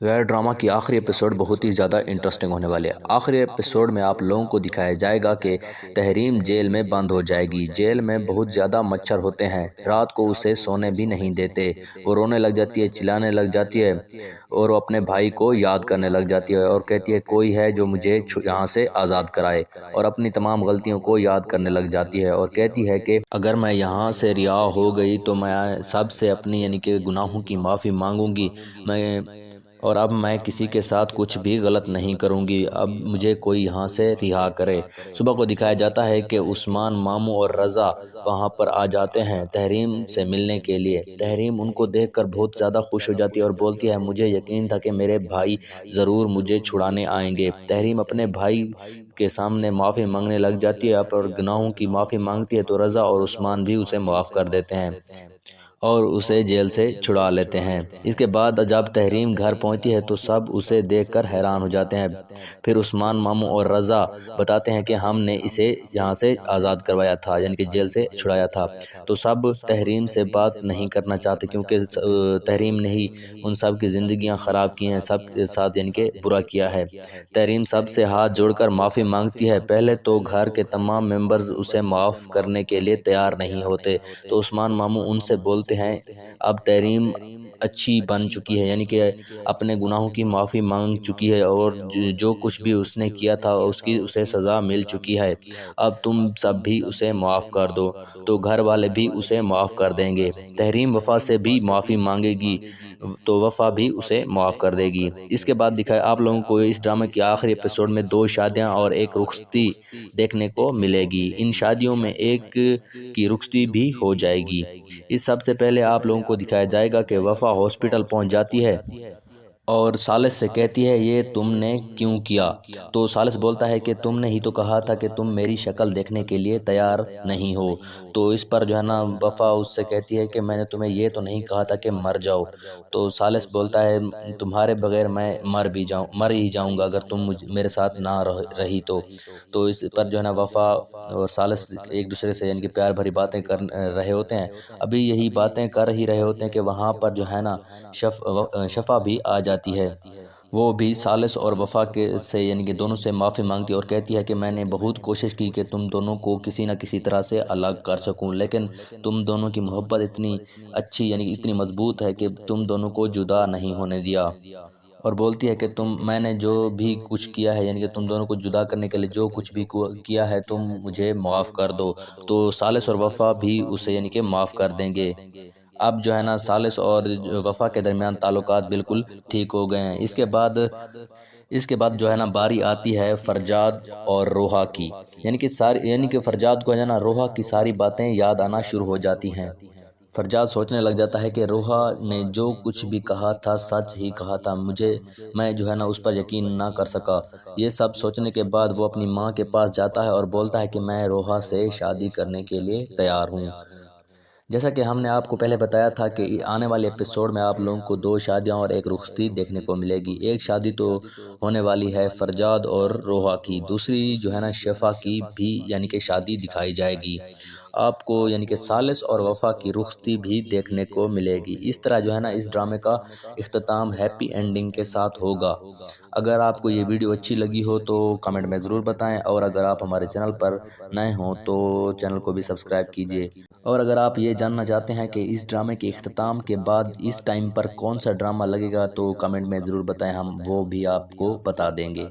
یہ ڈرامہ کی آخری ایپیسوڈ بہت ہی زیادہ انٹرسٹنگ ہونے والے ہے۔ آخری ایپیسوڈ میں آپ لوگوں کو دکھایا جائے گا کہ تحریم جیل میں بند ہو جائے گی۔ جیل میں بہت زیادہ مچھر ہوتے ہیں، رات کو اسے سونے بھی نہیں دیتے۔ وہ رونے لگ جاتی ہے، چلانے لگ جاتی ہے اور وہ اپنے بھائی کو یاد کرنے لگ جاتی ہے اور کہتی ہے کوئی ہے جو مجھے یہاں سے آزاد کرائے، اور اپنی تمام غلطیوں کو یاد کرنے لگ جاتی ہے اور کہتی ہے کہ اگر میں یہاں سے رہا ہو گئی تو میں سب سے اپنی کہ گناہوں کی معافی مانگوں گی، اور اب میں کسی کے ساتھ کچھ بھی غلط نہیں کروں گی، اب مجھے کوئی یہاں سے رہا کرے۔ صبح کو دکھایا جاتا ہے کہ عثمان، ماموں اور رضا وہاں پر آ جاتے ہیں تحریم سے ملنے کے لیے۔ تحریم ان کو دیکھ کر بہت زیادہ خوش ہو جاتی ہے اور بولتی ہے مجھے یقین تھا کہ میرے بھائی ضرور مجھے چھڑانے آئیں گے۔ تحریم اپنے بھائی کے سامنے معافی مانگنے لگ جاتی ہے اور گناہوں کی معافی مانگتی ہے تو رضا اور عثمان بھی اسے معاف کر دیتے ہیں اور اسے جیل سے چھڑا لیتے ہیں۔ اس کے بعد جب تحریم گھر پہنچتی ہے تو سب اسے دیکھ کر حیران ہو جاتے ہیں۔ پھر عثمان، ماموں اور رضا بتاتے ہیں کہ ہم نے اسے یہاں سے آزاد کروایا تھا، کہ جیل سے چھڑایا تھا۔ تو سب تحریم سے بات نہیں کرنا چاہتے کیونکہ تحریم نے ہی ان سب کی زندگیاں خراب کی ہیں، سب کے ساتھ کہ برا کیا ہے۔ تحریم سب سے ہاتھ جوڑ کر معافی مانگتی ہے۔ پہلے تو گھر کے تمام ممبرز اسے معاف کرنے کے لیے تیار نہیں ہوتے، تو عثمان ماموں ان سے بولتے ہیں اب تحریم اچھی بن چکی ہے، کہ اپنے گناہوں کی معافی مانگ چکی ہے اور جو کچھ بھی اس نے کیا تھا اسے سزا مل چکی ہے، اب تم سب بھی اسے معاف کر دو۔ تو گھر والے بھی اسے معاف کر دیں گے۔ تحریم وفا سے بھی معافی مانگے گی تو وفا بھی اسے معاف کر دے گی۔ اس کے بعد دکھایا آپ لوگوں کو اس ڈرامے کی آخری ایپیسوڈ میں 2 شادیاں اور ایک رخصتی دیکھنے کو ملے گی۔ ان شادیوں میں ایک کی رخصتی بھی ہو جائے گی۔ اس سب سے پہلے آپ لوگوں کو دکھایا جائے گا کہ وفا ہاسپٹل پہنچ جاتی ہے اور ثالث سے کہتی ہے یہ تم نے کیوں کیا؟ تو ثالث بولتا ہے کہ تم نے ہی تو کہا تھا کہ تم میری شکل دیکھنے کے لیے تیار نہیں ہو۔ تو اس پر وفا اس سے کہتی ہے کہ میں نے تمہیں یہ تو نہیں کہا تھا کہ مر جاؤ۔ تو ثالث بولتا ہے تمہارے بغیر میں مر ہی جاؤں گا اگر تم میرے ساتھ نہ رہی تو اس پر وفا اور ثالث ایک دوسرے سے کہ پیار بھری باتیں کر رہے ہوتے ہیں۔ ابھی یہی باتیں کر ہی رہے ہوتے ہیں کہ وہاں پر شفا بھی آ جاتی ہے۔ وہ بھی ثالث اور وفا سے کہ دونوں سے معافی مانگتی ہے اور کہتی ہے کہ میں نے بہت کوشش کی کہ تم دونوں کو کسی نہ کسی طرح سے الگ کر سکوں، لیکن تم دونوں کی محبت اتنی اچھی اتنی مضبوط ہے کہ تم دونوں کو جدا نہیں ہونے دیا، اور بولتی ہے کہ میں نے جو بھی کچھ کیا ہے کہ تم دونوں کو جدا کرنے کے لیے جو کچھ بھی کیا ہے تم مجھے معاف کر دو۔ تو ثالث اور وفا بھی اسے کہ معاف کر دیں گے۔ اب ثالث اور وفا کے درمیان تعلقات بالکل ٹھیک ہو گئے ہیں۔ اس کے بعد باری آتی ہے فرجاد اور روحا کی، کہ فرجاد کو روحا کی ساری باتیں یاد آنا شروع ہو جاتی ہیں۔ فرجاد سوچنے لگ جاتا ہے کہ روحا نے جو کچھ بھی کہا تھا سچ ہی کہا تھا، میں اس پر یقین نہ کر سکا۔ یہ سب سوچنے کے بعد وہ اپنی ماں کے پاس جاتا ہے اور بولتا ہے کہ میں روحا سے شادی کرنے کے لیے تیار ہوں۔ جیسا کہ ہم نے آپ کو پہلے بتایا تھا کہ آنے والے ایپیسوڈ میں آپ لوگوں کو 2 شادیاں اور ایک رخصتی دیکھنے کو ملے گی۔ ایک شادی تو ہونے والی ہے فرجاد اور روحا کی، دوسری شفا کی بھی کہ شادی دکھائی جائے گی۔ آپ کو کہ ثالث اور وفا کی رخصتی بھی دیکھنے کو ملے گی۔ اس طرح اس ڈرامے کا اختتام ہیپی اینڈنگ کے ساتھ ہوگا۔ اگر آپ کو یہ ویڈیو اچھی لگی ہو تو کمنٹ میں ضرور بتائیں، اور اگر آپ ہمارے چینل پر نئے ہوں تو چینل کو بھی سبسکرائب کیجیے۔ اور اگر آپ یہ جاننا چاہتے ہیں کہ اس ڈرامے کے اختتام کے بعد اس ٹائم پر کون سا ڈرامہ لگے گا تو کمنٹ میں ضرور بتائیں، ہم وہ بھی آپ کو بتا دیں گے۔